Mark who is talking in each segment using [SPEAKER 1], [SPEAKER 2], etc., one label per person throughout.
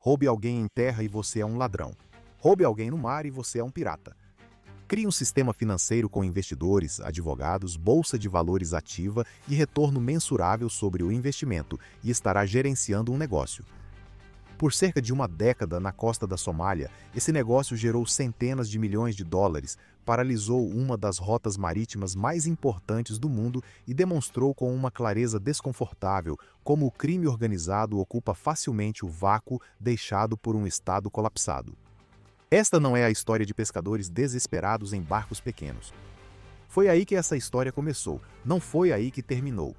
[SPEAKER 1] Roube alguém em terra e você é um ladrão. Roube alguém no mar e você é um pirata. Crie um sistema financeiro com investidores, advogados, bolsa de valores ativa e retorno mensurável sobre o investimento e estará gerenciando um negócio. Por cerca de uma década na costa da Somália, esse negócio gerou centenas de milhões de dólares, paralisou uma das rotas marítimas mais importantes do mundo e demonstrou com uma clareza desconfortável como o crime organizado ocupa facilmente o vácuo deixado por um estado colapsado. Esta não é a história de pescadores desesperados em barcos pequenos. Foi aí que essa história começou, não foi aí que terminou.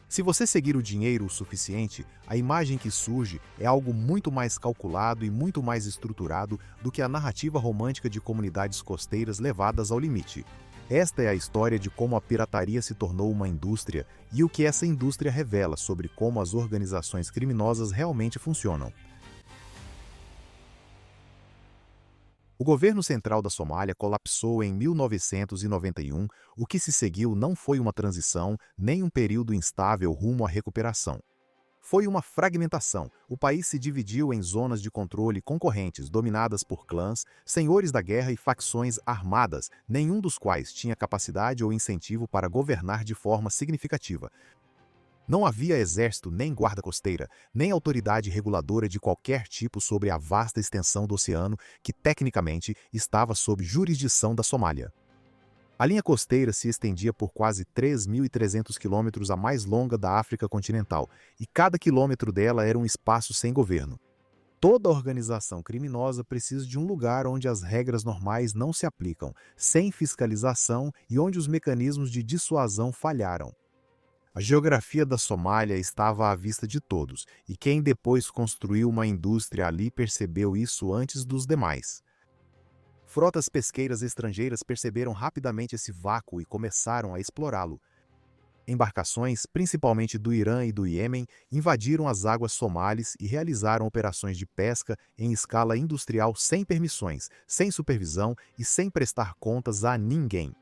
[SPEAKER 1] Se você seguir o dinheiro o suficiente, a imagem que surge é algo muito mais calculado e muito mais estruturado do que a narrativa romântica de comunidades costeiras levadas ao limite. Esta é a história de como a pirataria se tornou uma indústria e o que essa indústria revela sobre como as organizações criminosas realmente funcionam. O governo central da Somália colapsou em 1991. O que se seguiu não foi uma transição, nem um período instável rumo à recuperação. Foi uma fragmentação. O país se dividiu em zonas de controle concorrentes, dominadas por clãs, senhores da guerra e facções armadas, nenhum dos quais tinha capacidade ou incentivo para governar de forma significativa. Não havia exército, nem guarda costeira, nem autoridade reguladora de qualquer tipo sobre a vasta extensão do oceano que, tecnicamente, estava sob jurisdição da Somália. A linha costeira se estendia por quase 3.300 quilômetros, a mais longa da África continental, e cada quilômetro dela era um espaço sem governo. Toda organização criminosa precisa de um lugar onde as regras normais não se aplicam, sem fiscalização e onde os mecanismos de dissuasão falharam. A geografia da Somália estava à vista de todos, e quem depois construiu uma indústria ali percebeu isso antes dos demais. Frotas pesqueiras estrangeiras perceberam rapidamente esse vácuo e começaram a explorá-lo. Embarcações, principalmente do Irã e do Iêmen, invadiram as águas somalis e realizaram operações de pesca em escala industrial sem permissões, sem supervisão e sem prestar contas a ninguém.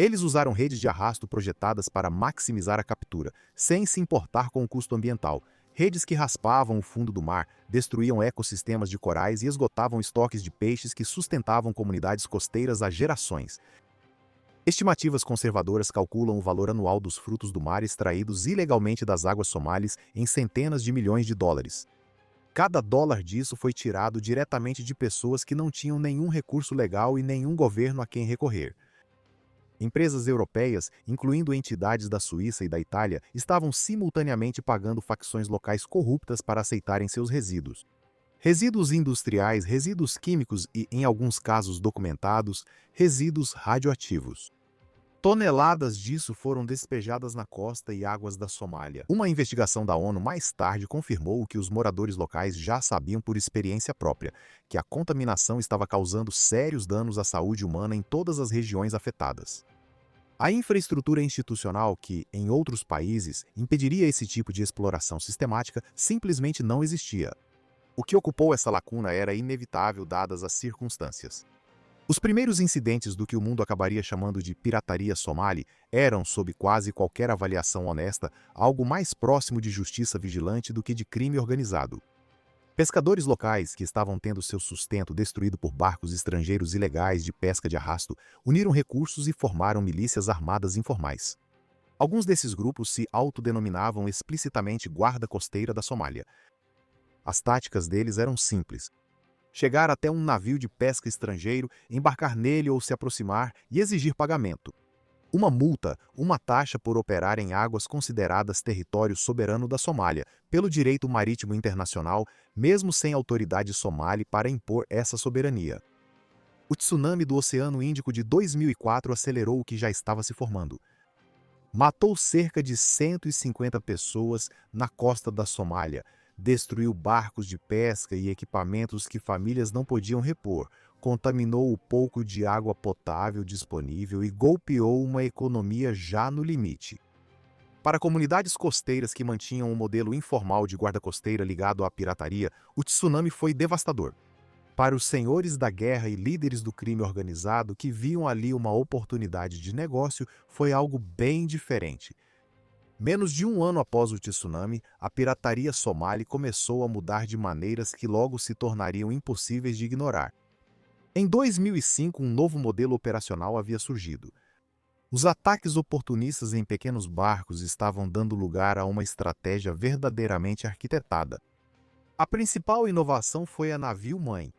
[SPEAKER 1] Eles usaram redes de arrasto projetadas para maximizar a captura, sem se importar com o custo ambiental. Redes que raspavam o fundo do mar, destruíam ecossistemas de corais e esgotavam estoques de peixes que sustentavam comunidades costeiras há gerações. Estimativas conservadoras calculam o valor anual dos frutos do mar extraídos ilegalmente das águas somalis em centenas de milhões de dólares. Cada dólar disso foi tirado diretamente de pessoas que não tinham nenhum recurso legal e nenhum governo a quem recorrer. Empresas europeias, incluindo entidades da Suíça e da Itália, estavam simultaneamente pagando facções locais corruptas para aceitarem seus resíduos. Resíduos industriais, resíduos químicos e, em alguns casos documentados, resíduos radioativos. Toneladas disso foram despejadas na costa e águas da Somália. Uma investigação da ONU mais tarde confirmou o que os moradores locais já sabiam por experiência própria, que a contaminação estava causando sérios danos à saúde humana em todas as regiões afetadas. A infraestrutura institucional que, em outros países, impediria esse tipo de exploração sistemática simplesmente não existia. O que ocupou essa lacuna era inevitável dadas as circunstâncias. Os primeiros incidentes do que o mundo acabaria chamando de pirataria somali eram, sob quase qualquer avaliação honesta, algo mais próximo de justiça vigilante do que de crime organizado. Pescadores locais, que estavam tendo seu sustento destruído por barcos estrangeiros ilegais de pesca de arrasto, uniram recursos e formaram milícias armadas informais. Alguns desses grupos se autodenominavam explicitamente Guarda Costeira da Somália. As táticas deles eram simples: chegar até um navio de pesca estrangeiro, embarcar nele ou se aproximar e exigir pagamento. Uma multa, uma taxa por operar em águas consideradas território soberano da Somália, pelo direito marítimo internacional, mesmo sem autoridade somali para impor essa soberania. O tsunami do Oceano Índico de 2004 acelerou o que já estava se formando. Matou cerca de 150 pessoas na costa da Somália, destruiu barcos de pesca e equipamentos que famílias não podiam repor, contaminou o pouco de água potável disponível e golpeou uma economia já no limite. Para comunidades costeiras que mantinham um modelo informal de guarda-costeira ligado à pirataria, o tsunami foi devastador. Para os senhores da guerra e líderes do crime organizado que viam ali uma oportunidade de negócio, foi algo bem diferente. Menos de um ano após o tsunami, a pirataria somali começou a mudar de maneiras que logo se tornariam impossíveis de ignorar. Em 2005, um novo modelo operacional havia surgido. Os ataques oportunistas em pequenos barcos estavam dando lugar a uma estratégia verdadeiramente arquitetada. A principal inovação foi a navio-mãe.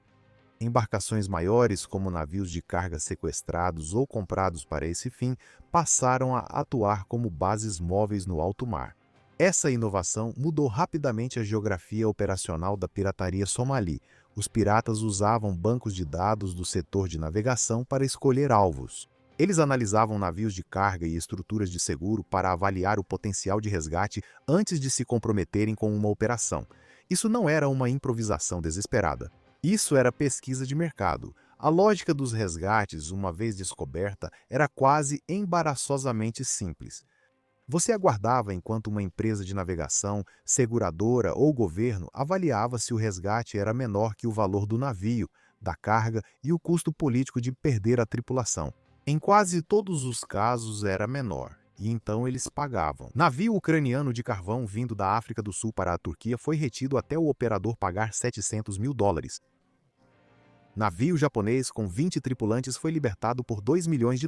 [SPEAKER 1] Embarcações maiores, como navios de carga sequestrados ou comprados para esse fim, passaram a atuar como bases móveis no alto mar. Essa inovação mudou rapidamente a geografia operacional da pirataria somali. Os piratas usavam bancos de dados do setor de navegação para escolher alvos. Eles analisavam navios de carga e estruturas de seguro para avaliar o potencial de resgate antes de se comprometerem com uma operação. Isso não era uma improvisação desesperada. Isso era pesquisa de mercado. A lógica dos resgates, uma vez descoberta, era quase embaraçosamente simples. Você aguardava enquanto uma empresa de navegação, seguradora ou governo avaliava se o resgate era menor que o valor do navio, da carga e o custo político de perder a tripulação. Em quase todos os casos era menor, e então eles pagavam. Navio ucraniano de carvão vindo da África do Sul para a Turquia foi retido até o operador pagar $700 mil. Navio japonês com 20 tripulantes foi libertado por $2 milhões.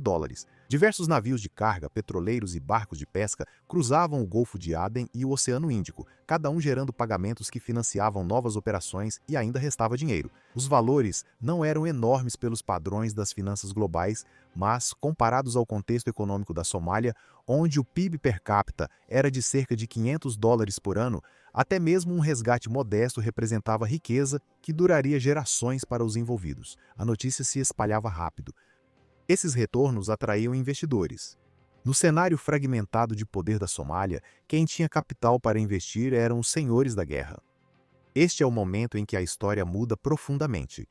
[SPEAKER 1] Diversos navios de carga, petroleiros e barcos de pesca cruzavam o Golfo de Aden e o Oceano Índico, cada um gerando pagamentos que financiavam novas operações e ainda restava dinheiro. Os valores não eram enormes pelos padrões das finanças globais, mas, comparados ao contexto econômico da Somália, onde o PIB per capita era de cerca de $500 por ano, até mesmo um resgate modesto representava riqueza que duraria gerações para os envolvidos. A notícia se espalhava rápido. Esses retornos atraíam investidores. No cenário fragmentado de poder da Somália, quem tinha capital para investir eram os senhores da guerra. Este é o momento em que a história muda profundamente.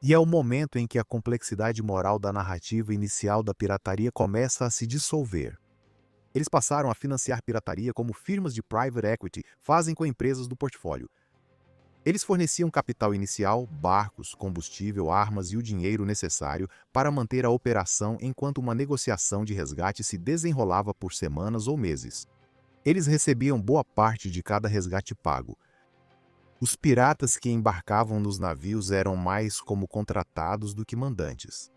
[SPEAKER 1] E é o momento em que a complexidade moral da narrativa inicial da pirataria começa a se dissolver. Eles passaram a financiar pirataria como firmas de private equity fazem com empresas do portfólio. Eles forneciam capital inicial, barcos, combustível, armas e o dinheiro necessário para manter a operação enquanto uma negociação de resgate se desenrolava por semanas ou meses. Eles recebiam boa parte de cada resgate pago. Os piratas que embarcavam nos navios eram mais como contratados do que mandantes.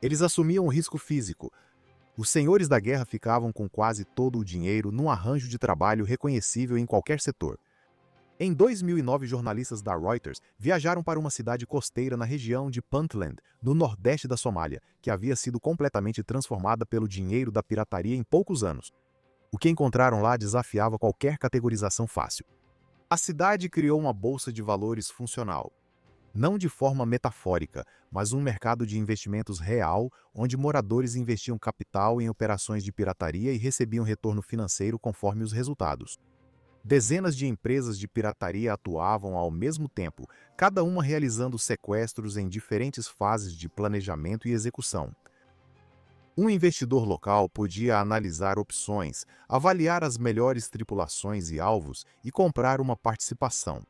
[SPEAKER 1] Eles assumiam o risco físico. Os senhores da guerra ficavam com quase todo o dinheiro num arranjo de trabalho reconhecível em qualquer setor. Em 2009, jornalistas da Reuters viajaram para uma cidade costeira na região de Puntland, no nordeste da Somália, que havia sido completamente transformada pelo dinheiro da pirataria em poucos anos. O que encontraram lá desafiava qualquer categorização fácil. A cidade criou uma bolsa de valores funcional. Não de forma metafórica, mas um mercado de investimentos real, onde moradores investiam capital em operações de pirataria e recebiam retorno financeiro conforme os resultados. Dezenas de empresas de pirataria atuavam ao mesmo tempo, cada uma realizando sequestros em diferentes fases de planejamento e execução. Um investidor local podia analisar opções, avaliar as melhores tripulações e alvos e comprar uma participação.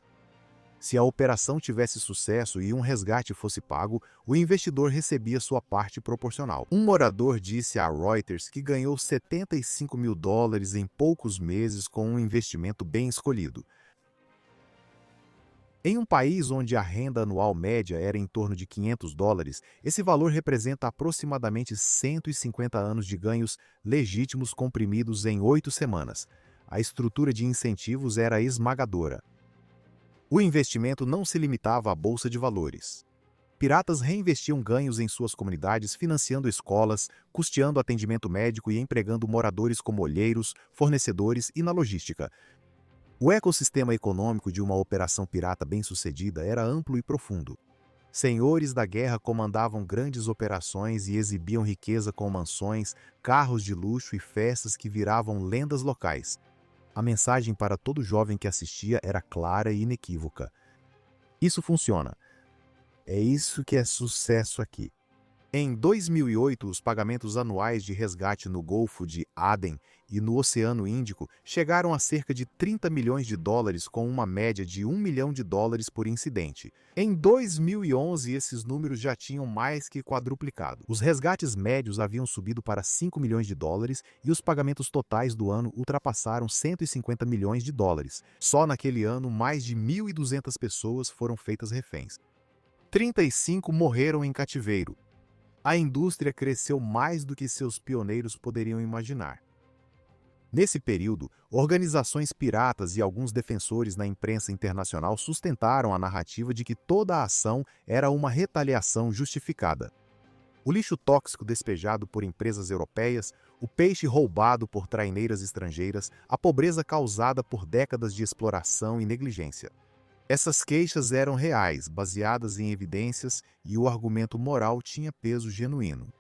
[SPEAKER 1] Se a operação tivesse sucesso e um resgate fosse pago, o investidor recebia sua parte proporcional. Um morador disse à Reuters que ganhou $75 mil em poucos meses com um investimento bem escolhido. Em um país onde a renda anual média era em torno de $500, esse valor representa aproximadamente 150 anos de ganhos legítimos comprimidos em 8 semanas. A estrutura de incentivos era esmagadora. O investimento não se limitava à bolsa de valores. Piratas reinvestiam ganhos em suas comunidades, financiando escolas, custeando atendimento médico e empregando moradores como olheiros, fornecedores e na logística. O ecossistema econômico de uma operação pirata bem-sucedida era amplo e profundo. Senhores da guerra comandavam grandes operações e exibiam riqueza com mansões, carros de luxo e festas que viravam lendas locais. A mensagem para todo jovem que assistia era clara e inequívoca. Isso funciona. É isso que é sucesso aqui. Em 2008, os pagamentos anuais de resgate no Golfo de Aden e no Oceano Índico chegaram a cerca de 30 milhões de dólares, com uma média de 1 milhão de dólares por incidente. Em 2011, esses números já tinham mais que quadruplicado. Os resgates médios haviam subido para 5 milhões de dólares e os pagamentos totais do ano ultrapassaram 150 milhões de dólares. Só naquele ano, mais de 1.200 pessoas foram feitas reféns. 35 morreram em cativeiro. A indústria cresceu mais do que seus pioneiros poderiam imaginar. Nesse período, organizações piratas e alguns defensores na imprensa internacional sustentaram a narrativa de que toda a ação era uma retaliação justificada. O lixo tóxico despejado por empresas europeias, o peixe roubado por traineiras estrangeiras, a pobreza causada por décadas de exploração e negligência. Essas queixas eram reais, baseadas em evidências, e o argumento moral tinha peso genuíno.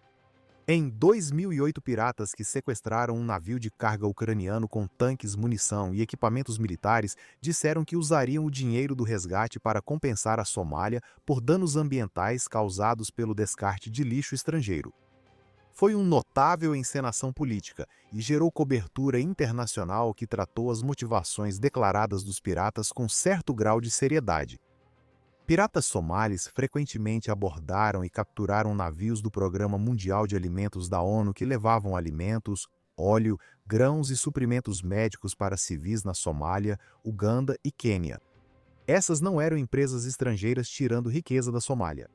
[SPEAKER 1] Em 2008, piratas que sequestraram um navio de carga ucraniano com tanques, munição e equipamentos militares disseram que usariam o dinheiro do resgate para compensar a Somália por danos ambientais causados pelo descarte de lixo estrangeiro. Foi uma notável encenação política e gerou cobertura internacional que tratou as motivações declaradas dos piratas com certo grau de seriedade. Piratas somalis frequentemente abordaram e capturaram navios do Programa Mundial de Alimentos da ONU que levavam alimentos, óleo, grãos e suprimentos médicos para civis na Somália, Uganda e Quênia. Essas não eram empresas estrangeiras tirando riqueza da Somália.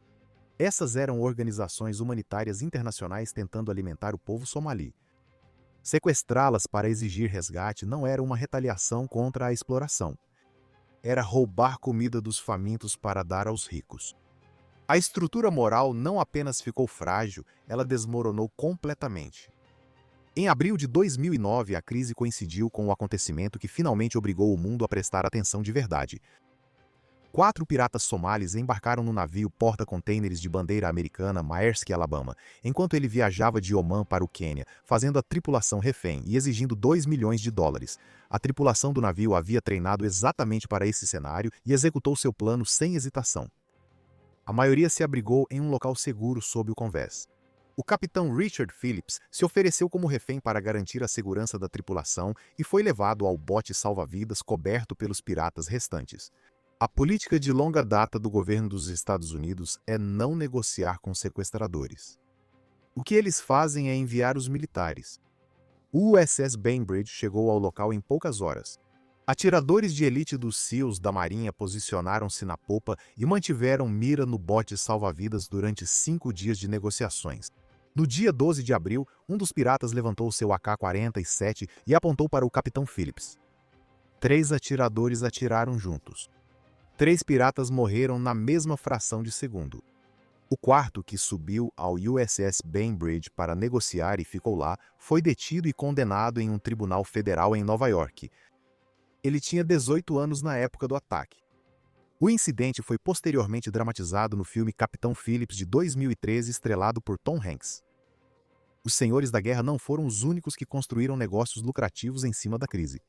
[SPEAKER 1] Essas eram organizações humanitárias internacionais tentando alimentar o povo somali. Sequestrá-las para exigir resgate não era uma retaliação contra a exploração. Era roubar comida dos famintos para dar aos ricos. A estrutura moral não apenas ficou frágil, ela desmoronou completamente. Em abril de 2009, a crise coincidiu com o acontecimento que finalmente obrigou o mundo a prestar atenção de verdade. 4 piratas somalis embarcaram no navio porta-contêineres de bandeira americana Maersk, Alabama, enquanto ele viajava de Omã para o Quênia, fazendo a tripulação refém e exigindo 2 milhões de dólares. A tripulação do navio havia treinado exatamente para esse cenário e executou seu plano sem hesitação. A maioria se abrigou em um local seguro sob o convés. O capitão Richard Phillips se ofereceu como refém para garantir a segurança da tripulação e foi levado ao bote salva-vidas coberto pelos piratas restantes. A política de longa data do governo dos Estados Unidos é não negociar com sequestradores. O que eles fazem é enviar os militares. O USS Bainbridge chegou ao local em poucas horas. Atiradores de elite dos SEALs da Marinha posicionaram-se na popa e mantiveram mira no bote salva-vidas durante 5 dias de negociações. No dia 12 de abril, um dos piratas levantou seu AK-47 e apontou para o capitão Phillips. 3 atiradores atiraram juntos. 3 piratas morreram na mesma fração de segundo. O quarto, que subiu ao USS Bainbridge para negociar e ficou lá, foi detido e condenado em um tribunal federal em Nova York. Ele tinha 18 anos na época do ataque. O incidente foi posteriormente dramatizado no filme Capitão Phillips de 2013, estrelado por Tom Hanks. Os senhores da guerra não foram os únicos que construíram negócios lucrativos em cima da crise.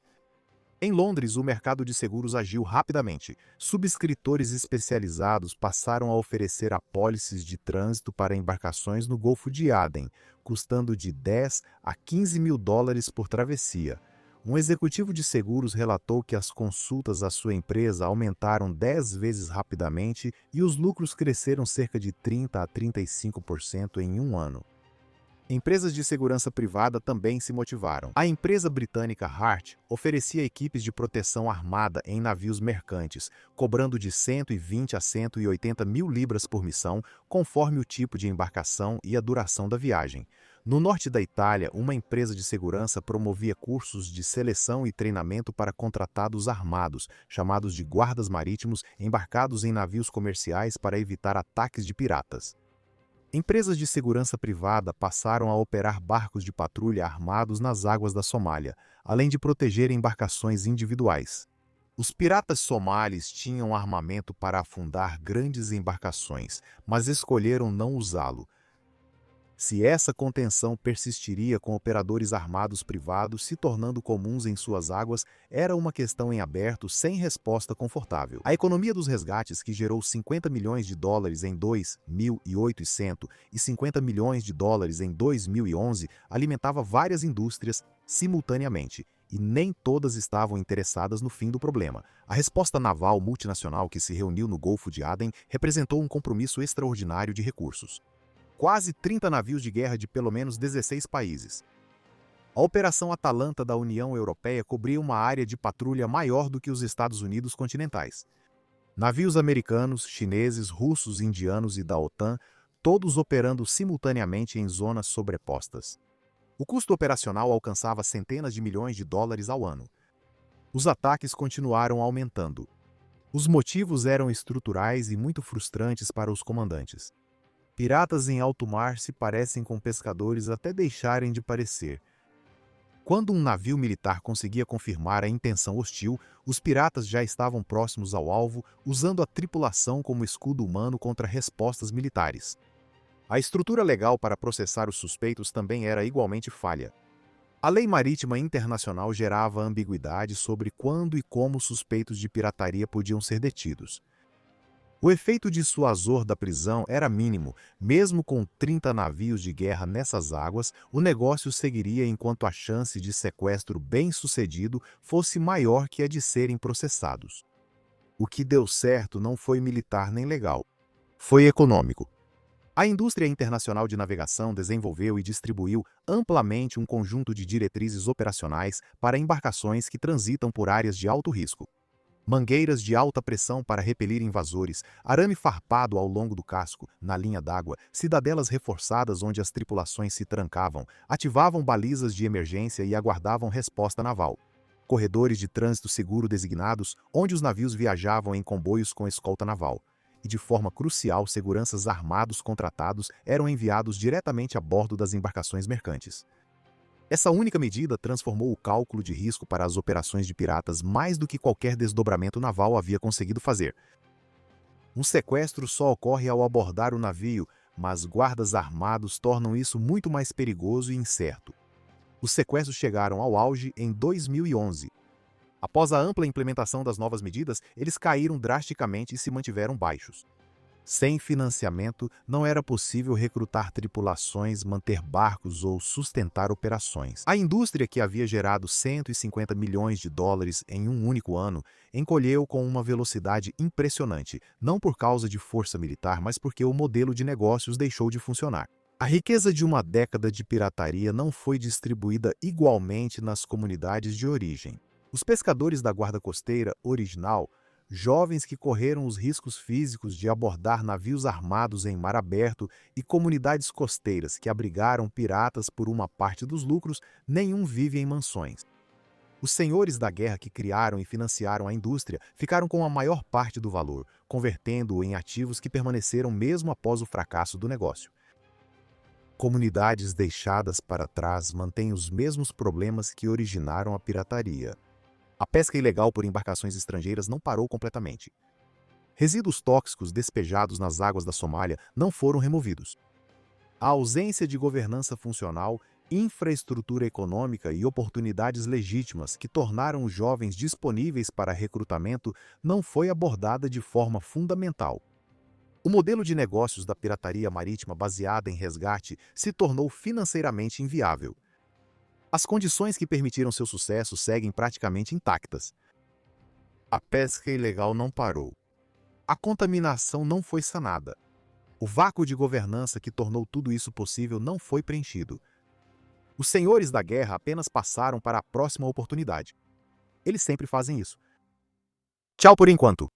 [SPEAKER 1] Em Londres, o mercado de seguros agiu rapidamente. Subscritores especializados passaram a oferecer apólices de trânsito para embarcações no Golfo de Aden, custando de 10 a 15 mil dólares por travessia. Um executivo de seguros relatou que as consultas à sua empresa aumentaram 10 vezes rapidamente e os lucros cresceram cerca de 30 a 35% em um ano. Empresas de segurança privada também se motivaram. A empresa britânica Hart oferecia equipes de proteção armada em navios mercantes, cobrando de 120 a 180 mil libras por missão, conforme o tipo de embarcação e a duração da viagem. No norte da Itália, uma empresa de segurança promovia cursos de seleção e treinamento para contratados armados, chamados de guardas marítimos, embarcados em navios comerciais para evitar ataques de piratas. Empresas de segurança privada passaram a operar barcos de patrulha armados nas águas da Somália, além de proteger embarcações individuais. Os piratas somalis tinham armamento para afundar grandes embarcações, mas escolheram não usá-lo. Se essa contenção persistiria com operadores armados privados se tornando comuns em suas águas, era uma questão em aberto sem resposta confortável. A economia dos resgates, que gerou 50 milhões de dólares em 2008 e 50 milhões de dólares em 2011, alimentava várias indústrias simultaneamente, e nem todas estavam interessadas no fim do problema. A resposta naval multinacional que se reuniu no Golfo de Aden representou um compromisso extraordinário de recursos. Quase 30 navios de guerra de pelo menos 16 países. A Operação Atalanta da União Europeia cobria uma área de patrulha maior do que os Estados Unidos continentais. Navios americanos, chineses, russos, indianos e da OTAN, todos operando simultaneamente em zonas sobrepostas. O custo operacional alcançava centenas de milhões de dólares ao ano. Os ataques continuaram aumentando. Os motivos eram estruturais e muito frustrantes para os comandantes. Piratas em alto mar se parecem com pescadores até deixarem de parecer. Quando um navio militar conseguia confirmar a intenção hostil, os piratas já estavam próximos ao alvo, usando a tripulação como escudo humano contra respostas militares. A estrutura legal para processar os suspeitos também era igualmente falha. A lei marítima internacional gerava ambiguidade sobre quando e como suspeitos de pirataria podiam ser detidos. O efeito dissuasor da prisão era mínimo. Mesmo com 30 navios de guerra nessas águas, o negócio seguiria enquanto a chance de sequestro bem-sucedido fosse maior que a de serem processados. O que deu certo não foi militar nem legal. Foi econômico. A indústria internacional de navegação desenvolveu e distribuiu amplamente um conjunto de diretrizes operacionais para embarcações que transitam por áreas de alto risco. Mangueiras de alta pressão para repelir invasores, arame farpado ao longo do casco, na linha d'água, cidadelas reforçadas onde as tripulações se trancavam, ativavam balizas de emergência e aguardavam resposta naval. Corredores de trânsito seguro designados, onde os navios viajavam em comboios com escolta naval. E de forma crucial, seguranças armados contratados eram enviados diretamente a bordo das embarcações mercantes. Essa única medida transformou o cálculo de risco para as operações de piratas mais do que qualquer desdobramento naval havia conseguido fazer. Um sequestro só ocorre ao abordar o navio, mas guardas armados tornam isso muito mais perigoso e incerto. Os sequestros chegaram ao auge em 2011. Após a ampla implementação das novas medidas, eles caíram drasticamente e se mantiveram baixos. Sem financiamento, não era possível recrutar tripulações, manter barcos ou sustentar operações. A indústria, que havia gerado 150 milhões de dólares em um único ano, encolheu com uma velocidade impressionante, não por causa de força militar, mas porque o modelo de negócios deixou de funcionar. A riqueza de uma década de pirataria não foi distribuída igualmente nas comunidades de origem. Os pescadores da guarda costeira original, jovens que correram os riscos físicos de abordar navios armados em mar aberto e comunidades costeiras que abrigaram piratas por uma parte dos lucros, nenhum vive em mansões. Os senhores da guerra que criaram e financiaram a indústria ficaram com a maior parte do valor, convertendo-o em ativos que permaneceram mesmo após o fracasso do negócio. Comunidades deixadas para trás mantêm os mesmos problemas que originaram a pirataria. A pesca ilegal por embarcações estrangeiras não parou completamente. Resíduos tóxicos despejados nas águas da Somália não foram removidos. A ausência de governança funcional, infraestrutura econômica e oportunidades legítimas que tornaram os jovens disponíveis para recrutamento não foi abordada de forma fundamental. O modelo de negócios da pirataria marítima baseada em resgate se tornou financeiramente inviável. As condições que permitiram seu sucesso seguem praticamente intactas. A pesca ilegal não parou. A contaminação não foi sanada. O vácuo de governança que tornou tudo isso possível não foi preenchido. Os senhores da guerra apenas passaram para a próxima oportunidade. Eles sempre fazem isso. Tchau por enquanto.